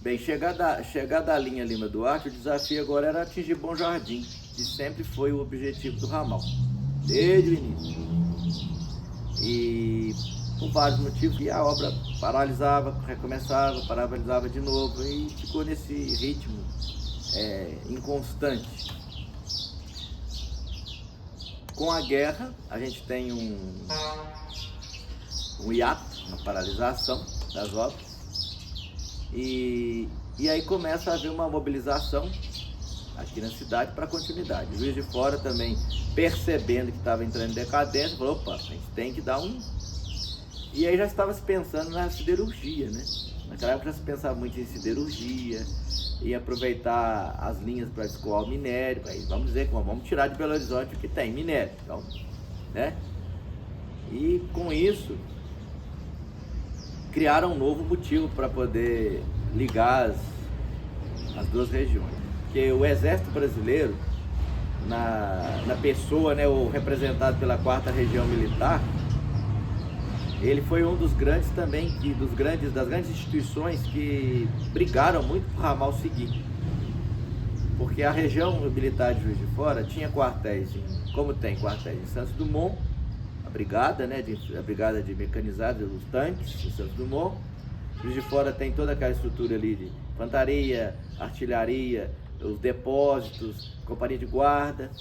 Bem, chegada a linha Lima Duarte, o desafio agora era atingir Bom Jardim, que sempre foi o objetivo do ramal, desde o início. E por vários motivos, e a obra paralisava, recomeçava, paralisava de novo, e ficou nesse ritmo inconstante. Com a guerra, a gente tem um hiato, uma paralisação das obras, e aí começa a haver uma mobilização aqui na cidade para continuidade. O Juiz de Fora também, percebendo que estava entrando em decadência, falou, opa, a gente tem que dar um... E aí já estava se pensando na siderurgia, né? Naquela época já se pensava muito em siderurgia, e aproveitar as linhas para escoar o minério, aí vamos dizer, vamos tirar de Belo Horizonte o que tem, minério, então, né? E com isso, criaram um novo motivo para poder ligar as duas regiões. Porque o Exército Brasileiro, na pessoa, né, o representado pela 4ª Região Militar, ele foi um dos grandes também, das grandes instituições que brigaram muito por o ramal seguir. Porque a região militar de Juiz de Fora tinha quartéis, como tem quartéis em Santos Dumont, a brigada, né, a brigada de mecanizados, os tanques em Santos Dumont. Juiz de Fora tem toda aquela estrutura ali de infantaria, artilharia, os depósitos, companhia de guarda.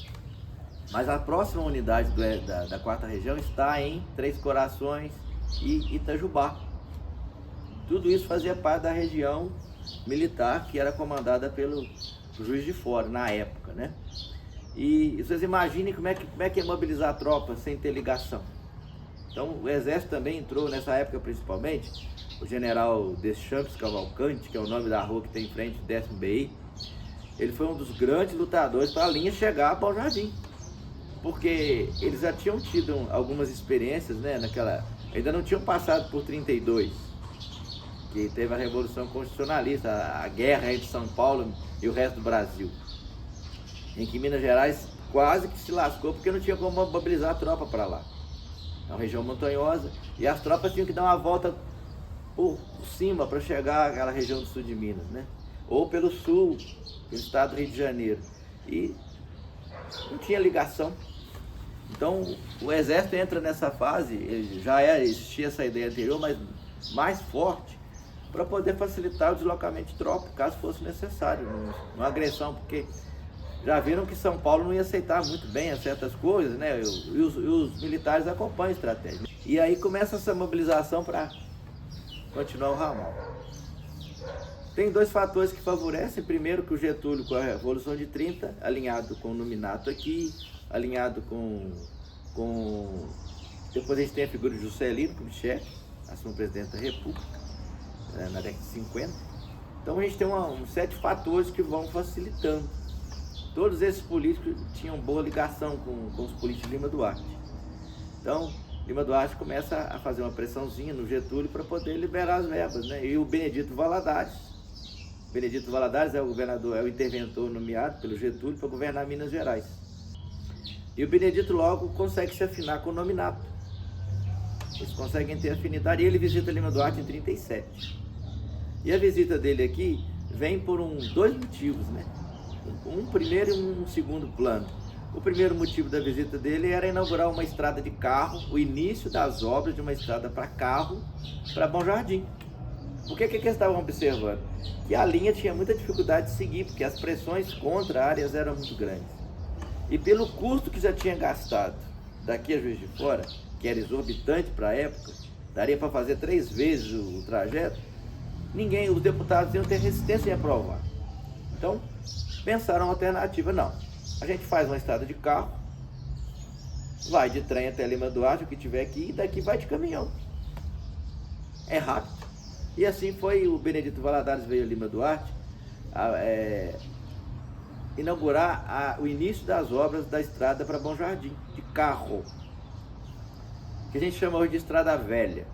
Mas a próxima unidade da 4ª Região está em Três Corações e Itajubá. Tudo isso fazia parte da região militar que era comandada pelo Juiz de Fora na época, né? E vocês imaginem como é que é mobilizar tropas sem ter ligação. Então o Exército também entrou nessa época, principalmente o general Deschamps Cavalcante, que é o nome da rua que tem em frente do 10º BI. Ele foi um dos grandes lutadores para a linha chegar a Bom Jardim, porque eles já tinham tido algumas experiências, né, ainda não tinham passado por 32, que teve a Revolução Constitucionalista, a guerra entre São Paulo e o resto do Brasil, em que Minas Gerais quase que se lascou porque não tinha como mobilizar a tropa para lá. É uma região montanhosa e as tropas tinham que dar uma volta por cima para chegar àquela região do sul de Minas, né? Ou pelo sul, pelo estado do Rio de Janeiro. E não tinha ligação. Então o Exército entra nessa fase, ele já existia essa ideia anterior, mas mais forte, para poder facilitar o deslocamento de tropa, caso fosse necessário, numa agressão, porque já viram que São Paulo não ia aceitar muito bem certas coisas, né? E os militares acompanham a estratégia. E aí começa essa mobilização para continuar o ramal. Tem dois fatores que favorecem. Primeiro, que o Getúlio, com a Revolução de 30, alinhado com o Nominato aqui, alinhado com... Depois a gente tem a figura de Juscelino Kubitschek, assume o presidente da República, na década de 50. Então a gente tem um set de fatores que vão facilitando. Todos esses políticos tinham boa ligação com os políticos de Lima Duarte. Então, Lima Duarte começa a fazer uma pressãozinha no Getúlio para poder liberar as verbas, né? E o Benedito Valadares é o governador, é o interventor nomeado pelo Getúlio para governar Minas Gerais. E o Benedito logo consegue se afinar com o Nominato. Eles conseguem ter afinidade e ele visita Lima Duarte em 37. E a visita dele aqui vem por dois motivos, né? Um primeiro e um segundo plano. O primeiro motivo da visita dele era inaugurar uma estrada de carro, o início das obras de uma estrada para carro para Bom Jardim. Por que eles estavam observando? Que a linha tinha muita dificuldade de seguir, porque as pressões contra áreas eram muito grandes. E pelo custo que já tinha gastado daqui a Juiz de Fora, que era exorbitante para a época, daria para fazer 3 vezes o trajeto, os deputados iam ter resistência em aprovar. Então, pensaram uma alternativa, não. A gente faz uma estrada de carro, vai de trem até Lima Duarte, o que tiver aqui, e daqui vai de caminhão. É rápido. E assim foi, o Benedito Valadares veio a Lima Duarte inaugurar o início das obras da estrada para Bom Jardim, de carro, que a gente chama hoje de Estrada Velha.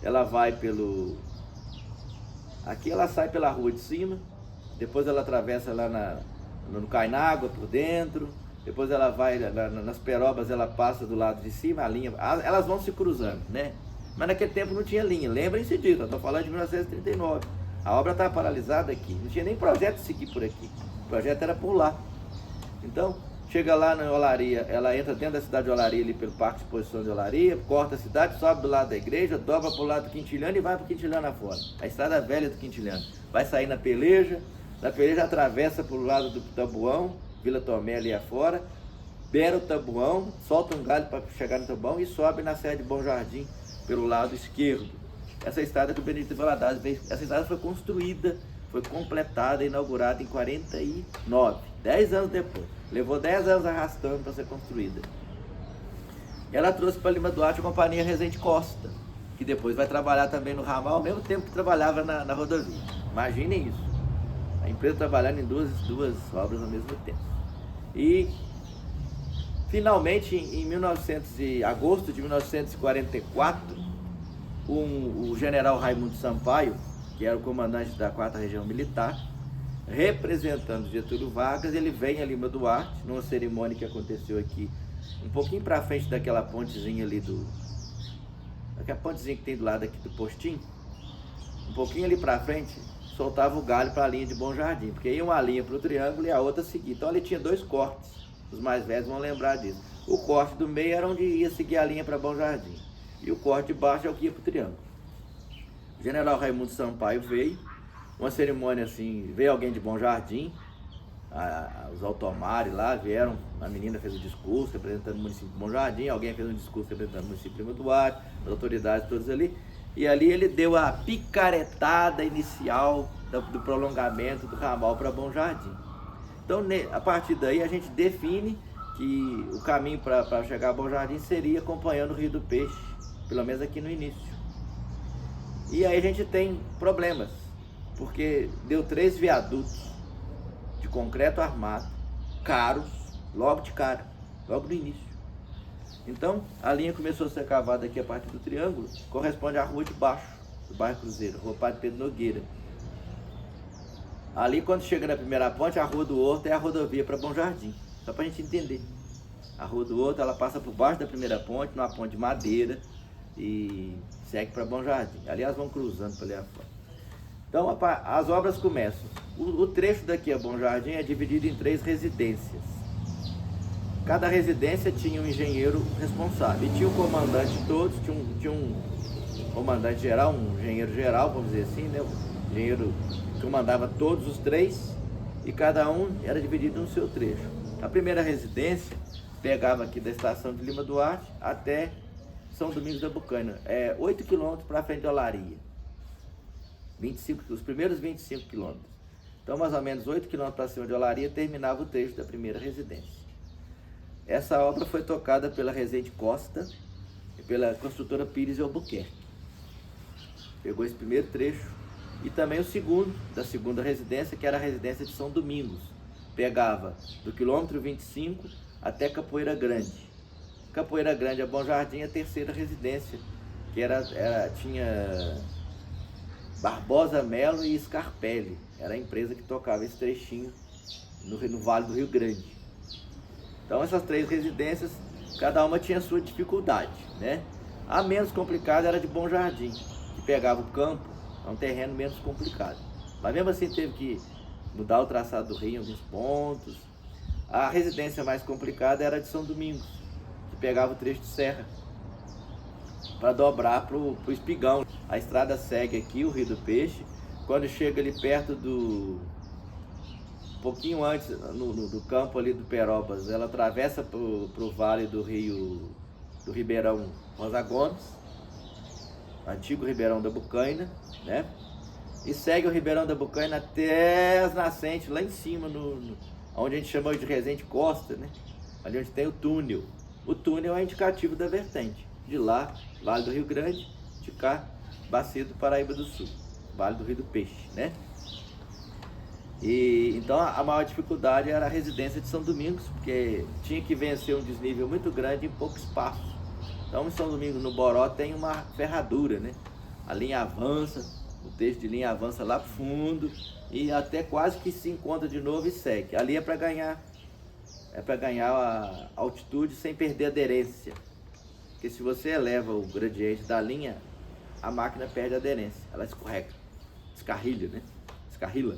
Ela vai aqui ela sai pela rua de cima, depois ela atravessa lá no Cainágua por dentro, depois ela vai nas Perobas, ela passa do lado de cima, a linha, elas vão se cruzando, né? Mas naquele tempo não tinha linha, lembrem-se disso, eu estou falando de 1939. A obra estava paralisada aqui, não tinha nem projeto de seguir por aqui, o projeto era por lá. Então, chega lá na Olaria, ela entra dentro da cidade de Olaria, ali pelo Parque de Exposição de Olaria, corta a cidade, sobe do lado da igreja, dobra para o lado do Quintiliano e vai para o Quintiliano afora. A estrada velha do Quintiliano. Vai sair na Peleja, da Peleja atravessa para o lado do Tabuão, Vila Tomé ali afora, beira o Tabuão, solta um galho para chegar no Tabuão e sobe na Serra de Bom Jardim pelo lado esquerdo. Essa estrada que o Benedito Valadares fez, essa estrada foi construída, foi completada, inaugurada em 49, 10 anos depois. Levou 10 anos arrastando para ser construída. Ela trouxe para Lima Duarte a companhia Resende Costa, que depois vai trabalhar também no ramal, ao mesmo tempo que trabalhava na rodovia. Imaginem isso. A empresa trabalhando em duas obras ao mesmo tempo. E, finalmente, em agosto de 1944, o general Raimundo Sampaio, que era o comandante da 4ª Região Militar, representando Getúlio Vargas, ele vem a Lima Duarte, numa cerimônia que aconteceu aqui, um pouquinho para frente daquela pontezinha ali daquela pontezinha que tem do lado aqui do postinho, um pouquinho ali para frente, soltava o galho para a linha de Bom Jardim, porque ia uma linha para o triângulo e a outra seguia. Então ali tinha 2 cortes, os mais velhos vão lembrar disso. O corte do meio era onde ia seguir a linha para Bom Jardim, e o corte de baixo é o que ia para o triângulo. O general Raimundo Sampaio veio, uma cerimônia assim, veio alguém de Bom Jardim, os Altomares lá vieram, a menina fez um discurso representando o município de Bom Jardim, alguém fez um discurso representando o município de Lima Duarte, as autoridades todas ali, e ali ele deu a picaretada inicial do prolongamento do ramal para Bom Jardim. Então, a partir daí, a gente define que o caminho para chegar a Bom Jardim seria acompanhando o Rio do Peixe, pelo menos aqui no início. E aí a gente tem problemas, porque deu 3 viadutos de concreto armado, caros, logo de cara, logo no início. Então, a linha começou a ser cavada aqui a partir do triângulo, corresponde à rua de baixo, do bairro Cruzeiro, Rua Padre Pedro Nogueira. Ali, quando chega na primeira ponte, a Rua do Horto é a rodovia para Bom Jardim, só para a gente entender. A Rua do Horto, ela passa por baixo da primeira ponte, numa ponte de madeira, e segue para Bom Jardim. Aliás, vão cruzando para ali afora. Então, as obras começam. O trecho daqui a Bom Jardim é dividido em 3 residências. Cada residência tinha um engenheiro responsável. E tinha um comandante de todos, tinha um comandante geral, um engenheiro geral, vamos dizer assim, né? Um engenheiro que comandava todos os 3, e cada um era dividido no seu trecho. A primeira residência pegava aqui da estação de Lima Duarte até São Domingos da Bucaina, 8 quilômetros para frente de Olaria. Os primeiros 25 quilômetros. Então, mais ou menos 8 quilômetros para cima de Olaria, terminava o trecho da primeira residência. Essa obra foi tocada pela Resende Costa e pela construtora Pires e Albuquerque. Pegou esse primeiro trecho e também o segundo, da segunda residência, que era a residência de São Domingos. Pegava do quilômetro 25 até Capoeira Grande. Capoeira Grande a Bom Jardim, a terceira residência, que tinha Barbosa Melo e Scarpelli. Era a empresa que tocava esse trechinho no Vale do Rio Grande. Então, essas 3 residências, cada uma tinha sua dificuldade, né? A menos complicada era de Bom Jardim, que pegava o campo, é um terreno menos complicado. Mas mesmo assim teve que mudar o traçado do rio em alguns pontos. A residência mais complicada era de São Domingos, que pegava o trecho de serra para dobrar para o Espigão. A estrada segue aqui, o Rio do Peixe. Quando chega ali perto um pouquinho antes, do campo ali do Perópolis, ela atravessa para o vale do Ribeirão Rosa Gomes, antigo Ribeirão da Bucaina, né? E segue o Ribeirão da Bucaina até as nascentes, lá em cima, onde a gente chama de Resende Costa, né? Ali onde tem o túnel. O túnel é indicativo da vertente. De lá, Vale do Rio Grande, de cá, Bacia do Paraíba do Sul, Vale do Rio do Peixe, né? E então a maior dificuldade era a residência de São Domingos, porque tinha que vencer um desnível muito grande em pouco espaço. Então, em São Domingos, no Boró, tem uma ferradura, né? A linha avança, o trecho de linha avança lá pro fundo e até quase que se encontra de novo e segue. Ali é para ganhar a altitude sem perder a aderência. Porque se você eleva o gradiente da linha, a máquina perde a aderência, ela escorrega. descarrilha, né? Descarrila.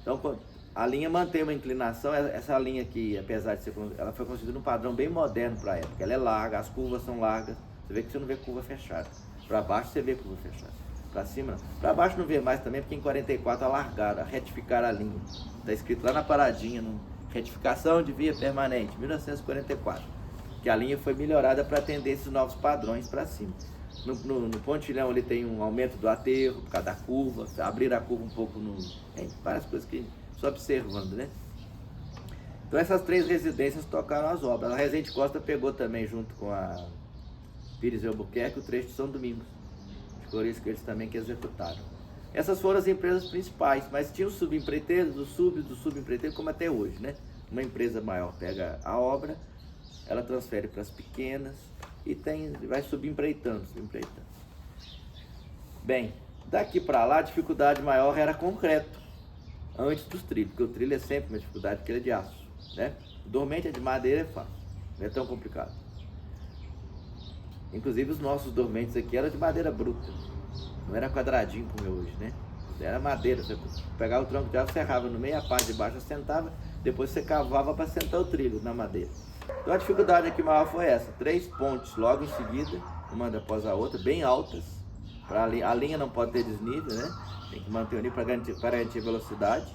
Então a linha mantém uma inclinação, essa linha aqui, apesar de ser, ela foi construída num padrão bem moderno para a época. Ela é larga, as curvas são largas, você vê que você não vê curva fechada. Para baixo você vê curva fechada, para cima não. Para baixo não vê mais também, porque em 44 alargaram, retificaram a linha. Está escrito lá na paradinha, retificação de via permanente, 1944. Que a linha foi melhorada para atender esses novos padrões para cima. No pontilhão ele tem um aumento do aterro por causa da curva, abrir a curva um pouco, tem várias coisas que só observando, né? Então essas 3 residências tocaram as obras. A Rezende Costa pegou também junto com a Pires e Albuquerque o trecho de São Domingos. Por isso que eles também que executaram. Essas foram as empresas principais, mas tinha os subempreiteiros, dos subempreiteiros, como até hoje, né? Uma empresa maior pega a obra, ela transfere para as pequenas e vai subempreitando. Bem, daqui para lá a dificuldade maior era concreto, antes dos trilhos, porque o trilho é sempre uma dificuldade, porque ele é de aço, né? O dormente é de madeira, é fácil, não é tão complicado. Inclusive os nossos dormentes aqui eram de madeira bruta, não era quadradinho como é hoje, né? Era madeira, você pegava o tronco de aço, serrava no meio, a parte de baixo assentava, depois você cavava para sentar o trilho na madeira. Então a dificuldade aqui maior foi essa, 3 pontes logo em seguida, uma após a outra, bem altas, a linha não pode ter desnível, né? Tem que manter o nível para garantir velocidade.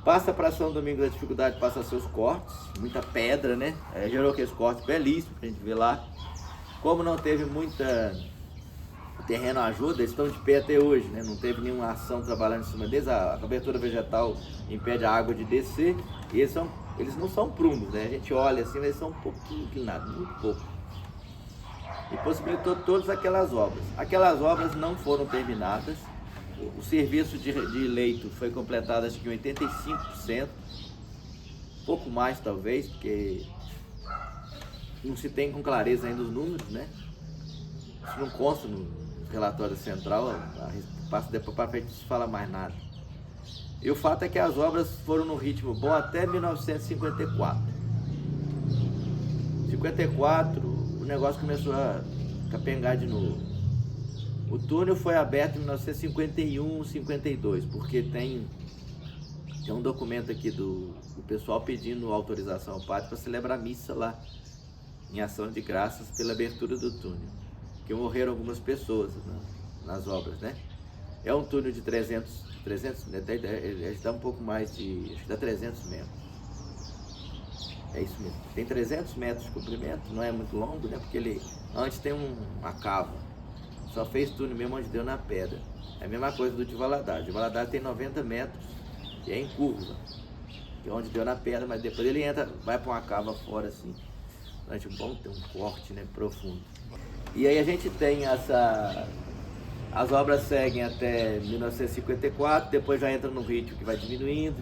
Passa para São Domingos, a dificuldade passa a ser os cortes, muita pedra, né? Gerou aqueles cortes belíssimos que a gente vê lá. Como não teve muita terreno ajuda, eles estão de pé até hoje, né? Não teve nenhuma ação trabalhando em cima deles, a cobertura vegetal impede a água de descer, e eles não são prumos, né? A gente olha assim, mas eles são um pouquinho inclinados, muito pouco. E possibilitou todas aquelas obras. Aquelas obras não foram terminadas, o serviço de leito foi completado acho que em 85%, pouco mais talvez, porque não se tem com clareza ainda os números, né? Isso não consta no relatório central, passa depois para frente não se fala mais nada. E o fato é que as obras foram num ritmo bom até 1954. 54, o negócio começou a capengar de novo. O túnel foi aberto em 1951, 52, porque tem um documento aqui do pessoal pedindo autorização ao padre para celebrar missa lá, em ação de graças pela abertura do túnel, que morreram algumas pessoas nas obras, né? É um túnel de 300 metros, ele dá um pouco mais de, acho que dá 300 metros. É isso mesmo, tem 300 metros de comprimento, não é muito longo, né? Porque ele antes tem uma cava, só fez túnel mesmo onde deu na pedra. É a mesma coisa do de Valadares. O Valadares tem 90 metros e é em curva, que é onde deu na pedra, mas depois ele vai para uma cava fora assim, durante um bom tempo, um corte, né, profundo. E aí a gente tem as obras seguem até 1954, depois já entra no ritmo que vai diminuindo.